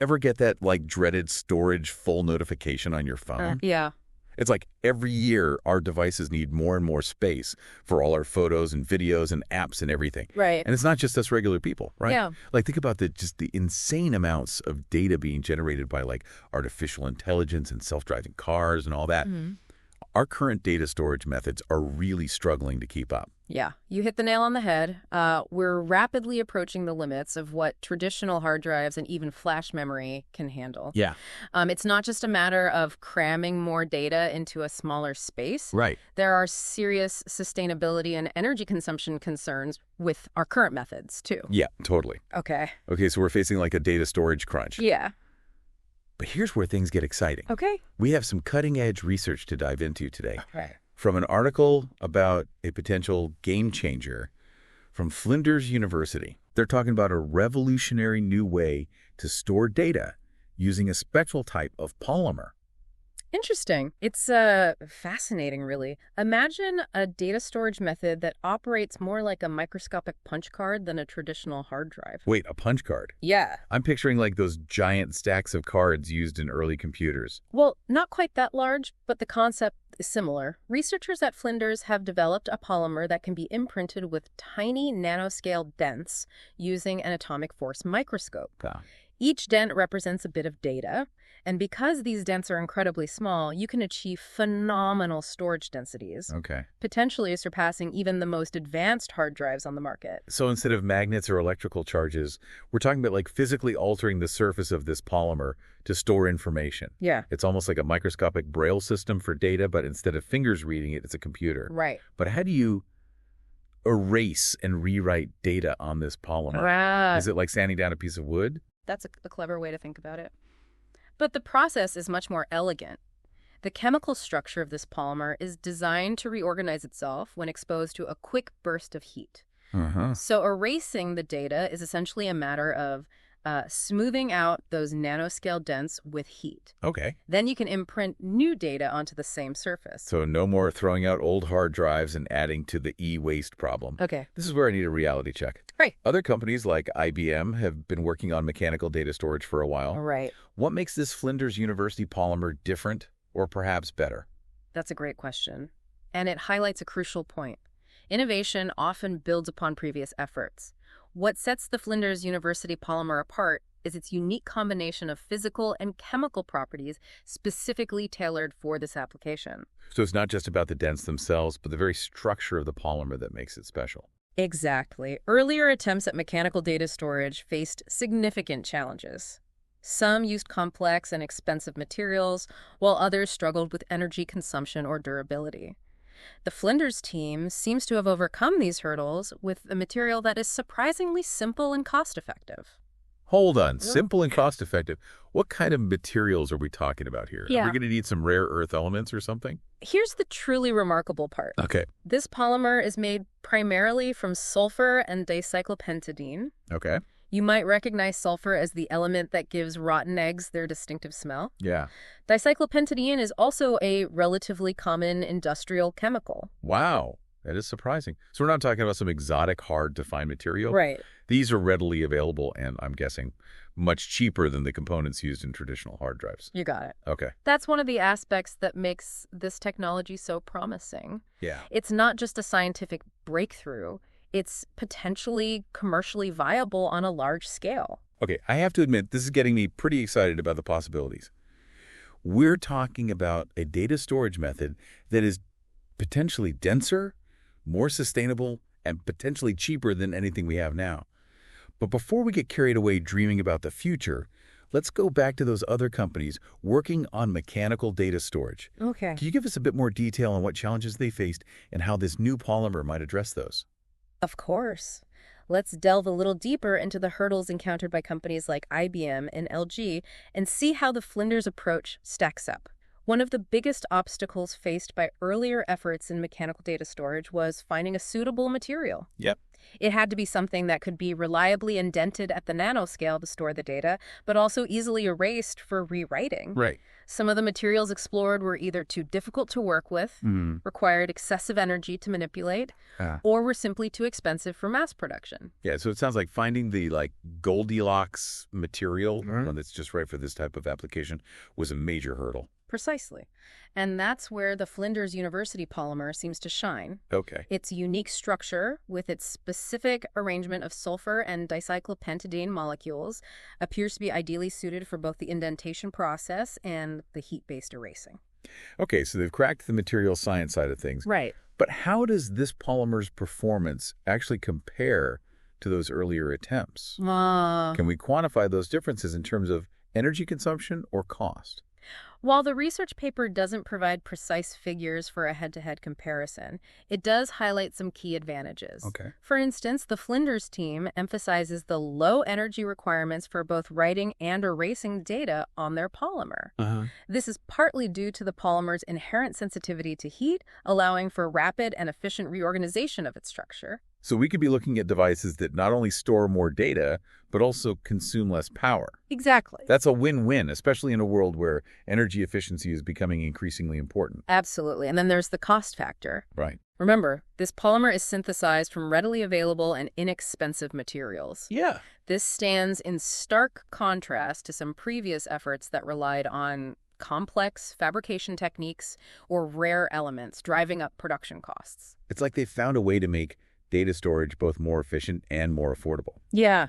Ever get that, like, dreaded storage full notification on your phone? Yeah. It's like every year our devices need more and more space for all our photos and videos and apps and everything. Right. And it's not just us regular people, right? Yeah. Like, think about just the insane amounts of data being generated by, like, artificial intelligence and self-driving cars and all that. Our current data storage methods are really struggling to keep up. Yeah, you hit the nail on the head. We're rapidly approaching the limits of what traditional hard drives and even flash memory can handle. Yeah. It's not just a matter of cramming more data into a smaller space. Right. There are serious sustainability and energy consumption concerns with our current methods, too. Yeah, totally. Okay. Okay, so we're facing like a data storage crunch. Yeah. But here's where things get exciting. Okay. We have some cutting-edge research to dive into today. Right. From an article about a potential game changer from Flinders University. They're talking about a revolutionary new way to store data using a special type of polymer. Interesting. It's fascinating, really. Imagine a data storage method that operates more like a microscopic punch card than a traditional hard drive. Wait, a punch card? Yeah. I'm picturing like those giant stacks of cards used in early computers. Well, not quite that large, but the concept is similar. Researchers at Flinders have developed a polymer that can be imprinted with tiny nanoscale dents using an atomic force microscope. Each dent represents a bit of data, and because these dents are incredibly small, you can achieve phenomenal storage densities, potentially surpassing even the most advanced hard drives on the market. So instead of magnets or electrical charges, we're talking about like physically altering the surface of this polymer to store information. Yeah. It's almost like a microscopic braille system for data, but instead of fingers reading it, it's a computer. Right. But how do you erase and rewrite data on this polymer? Is it like sanding down a piece of wood? That's a clever way to think about it. But the process is much more elegant. The chemical structure of this polymer is designed to reorganize itself when exposed to a quick burst of heat. So erasing the data is essentially a matter of smoothing out those nanoscale dents with heat. Then you can imprint new data onto the same surface. So no more throwing out old hard drives and adding to the e-waste problem. This is where I need a reality check. Right. Other companies like IBM have been working on mechanical data storage for a while. Right. What makes this Flinders University polymer different or perhaps better? That's a great question. And it highlights a crucial point. Innovation often builds upon previous efforts. What sets the Flinders University polymer apart is its unique combination of physical and chemical properties specifically tailored for this application. So it's not just about the dents themselves, but the very structure of the polymer that makes it special. Exactly. Earlier attempts at mechanical data storage faced significant challenges. Some used complex and expensive materials, while others struggled with energy consumption or durability. The Flinders team seems to have overcome these hurdles with a material that is surprisingly simple and cost-effective. Hold on. Simple and cost-effective. What kind of materials are we talking about here? Yeah. Are we going to need some rare earth elements or something? Here's the truly remarkable part. This polymer is made primarily from sulfur and dicyclopentadiene. You might recognize sulfur as the element that gives rotten eggs their distinctive smell. Yeah. Dicyclopentadiene is also a relatively common industrial chemical. Wow. That is surprising. So we're not talking about some exotic, hard-to-find material? Right. These are readily available and, I'm guessing, much cheaper than the components used in traditional hard drives. You got it. Okay. That's one of the aspects that makes this technology so promising. Yeah. It's not just a scientific breakthrough. It's potentially commercially viable on a large scale. Okay, I have to admit, this is getting me pretty excited about the possibilities. We're talking about a data storage method that is potentially denser, more sustainable, and potentially cheaper than anything we have now. But before we get carried away dreaming about the future, let's go back to those other companies working on mechanical data storage. Okay. Can you give us a bit more detail on what challenges they faced and how this new polymer might address those? Of course. Let's delve a little deeper into the hurdles encountered by companies like IBM and LG and see how the Flinders approach stacks up. One of the biggest obstacles faced by earlier efforts in mechanical data storage was finding a suitable material. Yep. It had to be something that could be reliably indented at the nanoscale to store the data, but also easily erased for rewriting. Right. Some of the materials explored were either too difficult to work with, required excessive energy to manipulate, or were simply too expensive for mass production. Yeah, so it sounds like finding the Goldilocks material, one that's just right for this type of application, was a major hurdle. Precisely. And that's where the Flinders University polymer seems to shine. Okay. Its unique structure, with its specific arrangement of sulfur and dicyclopentadiene molecules, appears to be ideally suited for both the indentation process and the heat-based erasing. Okay, so they've cracked the material science side of things. Right. But how does this polymer's performance actually compare to those earlier attempts? Can we quantify those differences in terms of energy consumption or cost? While the research paper doesn't provide precise figures for a head-to-head comparison, it does highlight some key advantages. Okay. For instance, the Flinders team emphasizes the low energy requirements for both writing and erasing data on their polymer. This is partly due to the polymer's inherent sensitivity to heat, allowing for rapid and efficient reorganization of its structure. So we could be looking at devices that not only store more data, but also consume less power. Exactly. That's a win-win, especially in a world where energy efficiency is becoming increasingly important. Absolutely. And then there's the cost factor. Right. Remember, this polymer is synthesized from readily available and inexpensive materials. Yeah. This stands in stark contrast to some previous efforts that relied on complex fabrication techniques or rare elements, driving up production costs. It's like they found a way to make data storage both more efficient and more affordable. Yeah.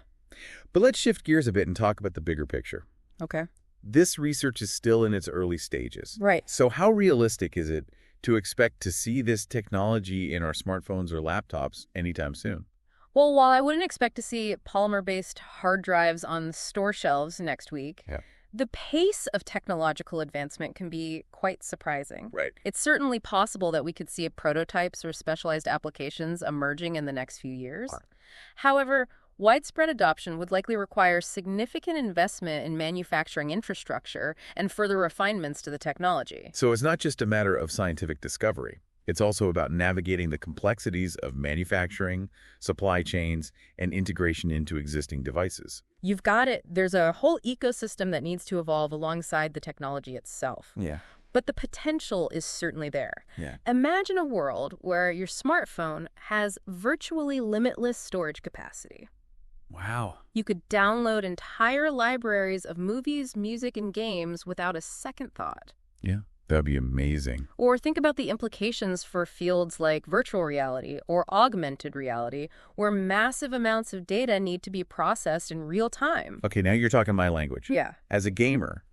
But let's shift gears a bit and talk about the bigger picture. Okay. This research is still in its early stages. Right. So how realistic is it to expect to see this technology in our smartphones or laptops anytime soon? Well, while I wouldn't expect to see polymer-based hard drives on store shelves next week, the pace of technological advancement can be quite surprising. Right. It's certainly possible that we could see prototypes or specialized applications emerging in the next few years. However, widespread adoption would likely require significant investment in manufacturing infrastructure and further refinements to the technology. So it's not just a matter of scientific discovery. It's also about navigating the complexities of manufacturing, supply chains, and integration into existing devices. You've got it. There's a whole ecosystem that needs to evolve alongside the technology itself. Yeah. But the potential is certainly there. Yeah. Imagine a world where your smartphone has virtually limitless storage capacity. Wow. You could download entire libraries of movies, music, and games without a second thought. Yeah. That'd be amazing. Or think about the implications for fields like virtual reality or augmented reality, where massive amounts of data need to be processed in real time. Okay, now you're talking my language. Yeah. As a gamer,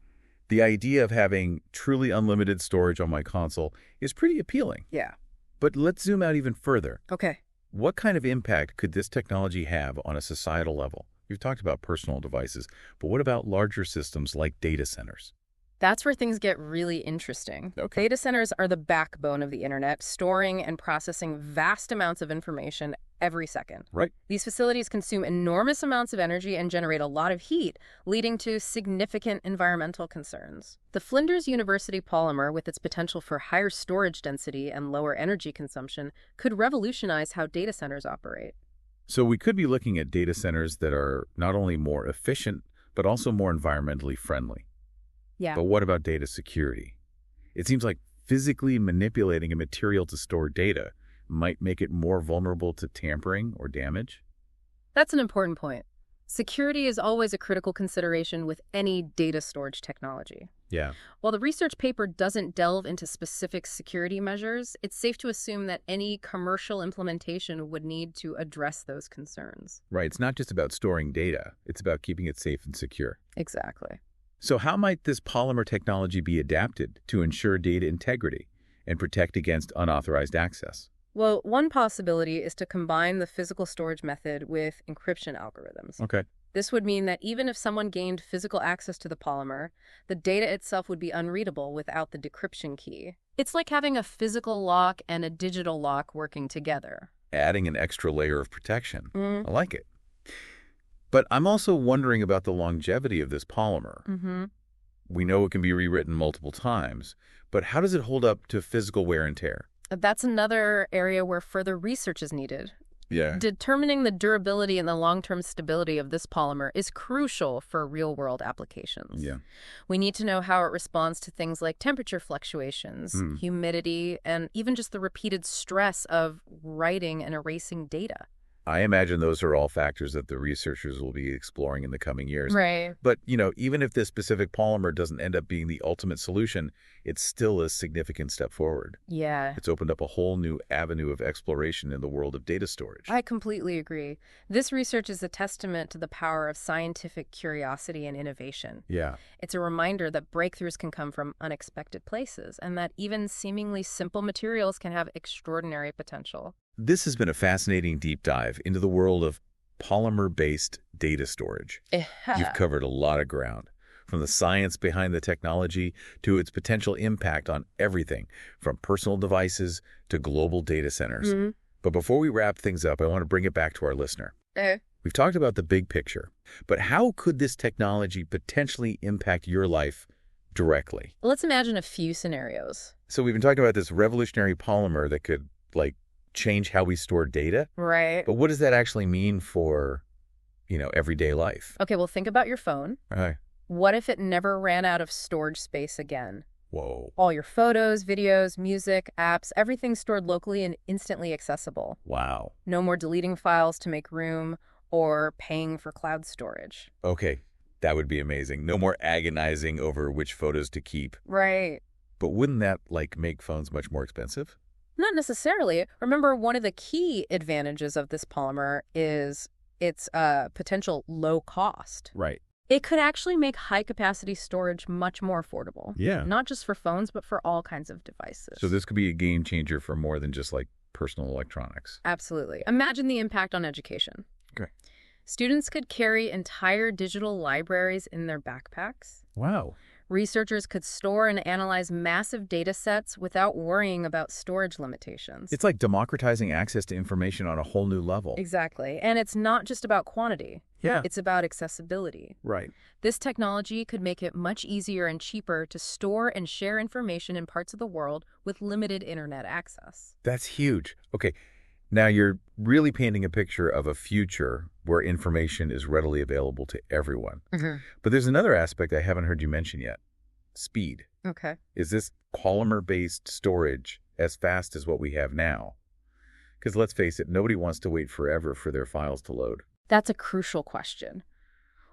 the idea of having truly unlimited storage on my console is pretty appealing. Yeah. But let's zoom out even further. Okay. What kind of impact could this technology have on a societal level? You've talked about personal devices, but what about larger systems like data centers? That's where things get really interesting. Okay. Data centers are the backbone of the internet, storing and processing vast amounts of information every second. Right. These facilities consume enormous amounts of energy and generate a lot of heat, leading to significant environmental concerns. The Flinders University polymer, with its potential for higher storage density and lower energy consumption, could revolutionize how data centers operate. So we could be looking at data centers that are not only more efficient, but also more environmentally friendly. Yeah. But what about data security? It seems like physically manipulating a material to store data might make it more vulnerable to tampering or damage. That's an important point. Security is always a critical consideration with any data storage technology. Yeah. While the research paper doesn't delve into specific security measures, it's safe to assume that any commercial implementation would need to address those concerns. Right. It's not just about storing data. It's about keeping it safe and secure. Exactly. So how might this polymer technology be adapted to ensure data integrity and protect against unauthorized access? Well, one possibility is to combine the physical storage method with encryption algorithms. Okay. This would mean that even if someone gained physical access to the polymer, the data itself would be unreadable without the decryption key. It's like having a physical lock and a digital lock working together. Adding an extra layer of protection. I like it. But I'm also wondering about the longevity of this polymer. We know it can be rewritten multiple times, but how does it hold up to physical wear and tear? That's another area where further research is needed. Yeah. Determining the durability and the long-term stability of this polymer is crucial for real-world applications. Yeah. We need to know how it responds to things like temperature fluctuations, humidity, and even just the repeated stress of writing and erasing data. I imagine those are all factors that the researchers will be exploring in the coming years. Right. But, even if this specific polymer doesn't end up being the ultimate solution, it's still a significant step forward. Yeah. It's opened up a whole new avenue of exploration in the world of data storage. I completely agree. This research is a testament to the power of scientific curiosity and innovation. Yeah. It's a reminder that breakthroughs can come from unexpected places and that even seemingly simple materials can have extraordinary potential. This has been a fascinating deep dive into the world of polymer-based data storage. You've covered a lot of ground, from the science behind the technology to its potential impact on everything from personal devices to global data centers. But before we wrap things up, I want to bring it back to our listener. We've talked about the big picture, but how could this technology potentially impact your life directly? Let's imagine a few scenarios. So we've been talking about this revolutionary polymer that could, change how we store data. Right. But what does that actually mean for, everyday life? Okay, well, think about your phone. Right. What if it never ran out of storage space again? Whoa. All your photos, videos, music, apps, everything stored locally and instantly accessible. Wow. No more deleting files to make room or paying for cloud storage. Okay, that would be amazing. No more agonizing over which photos to keep. Right. But wouldn't that, make phones much more expensive? Not necessarily. Remember, one of the key advantages of this polymer is its potential low cost. Right. It could actually make high-capacity storage much more affordable. Yeah. Not just for phones, but for all kinds of devices. So this could be a game changer for more than just, personal electronics. Absolutely. Imagine the impact on education. Okay. Students could carry entire digital libraries in their backpacks. Wow. Researchers could store and analyze massive data sets without worrying about storage limitations. It's like democratizing access to information on a whole new level. Exactly. And it's not just about quantity. Yeah. It's about accessibility. Right. This technology could make it much easier and cheaper to store and share information in parts of the world with limited internet access. That's huge. Okay. Now you're really painting a picture of a future where information is readily available to everyone. But there's another aspect I haven't heard you mention yet. Speed. Okay. Is this polymer-based storage as fast as what we have now? Because let's face it, nobody wants to wait forever for their files to load. That's a crucial question.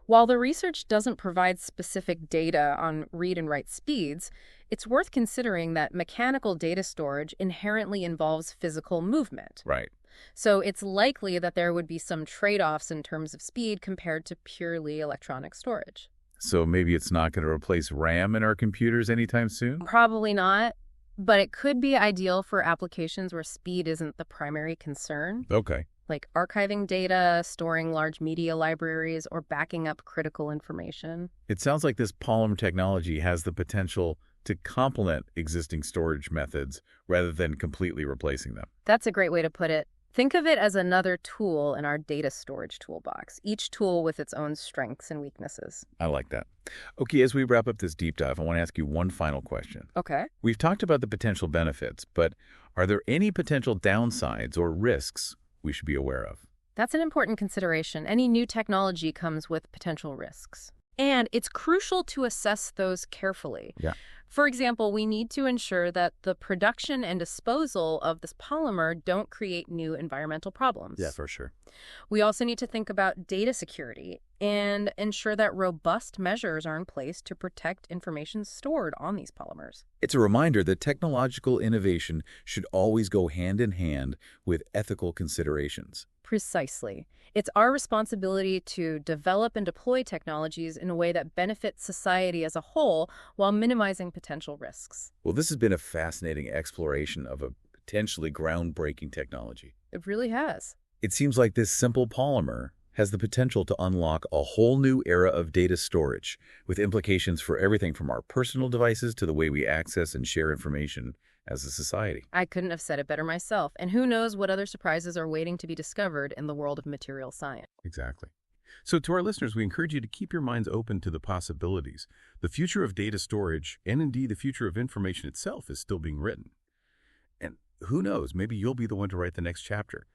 While the research doesn't provide specific data on read and write speeds, it's worth considering that mechanical data storage inherently involves physical movement. Right. So it's likely that there would be some trade-offs in terms of speed compared to purely electronic storage. So maybe it's not going to replace RAM in our computers anytime soon? Probably not, but it could be ideal for applications where speed isn't the primary concern. Okay. Like archiving data, storing large media libraries, or backing up critical information. It sounds like this polymer technology has the potential to complement existing storage methods rather than completely replacing them. That's a great way to put it. Think of it as another tool in our data storage toolbox, each tool with its own strengths and weaknesses. I like that. Okay, as we wrap up this deep dive, I want to ask you one final question. Okay. We've talked about the potential benefits, but are there any potential downsides or risks we should be aware of? That's an important consideration. Any new technology comes with potential risks. And it's crucial to assess those carefully. Yeah. For example, we need to ensure that the production and disposal of this polymer don't create new environmental problems. Yeah, for sure. We also need to think about data security and ensure that robust measures are in place to protect information stored on these polymers. It's a reminder that technological innovation should always go hand in hand with ethical considerations. Precisely. It's our responsibility to develop and deploy technologies in a way that benefits society as a whole while minimizing potential risks. Well, this has been a fascinating exploration of a potentially groundbreaking technology. It really has. It seems like this simple polymer has the potential to unlock a whole new era of data storage, with implications for everything from our personal devices to the way we access and share information as a society. I couldn't have said it better myself. And who knows what other surprises are waiting to be discovered in the world of material science. Exactly. So to our listeners, we encourage you to keep your minds open to the possibilities. The future of data storage, and indeed the future of information itself, is still being written. And who knows, maybe you'll be the one to write the next chapter.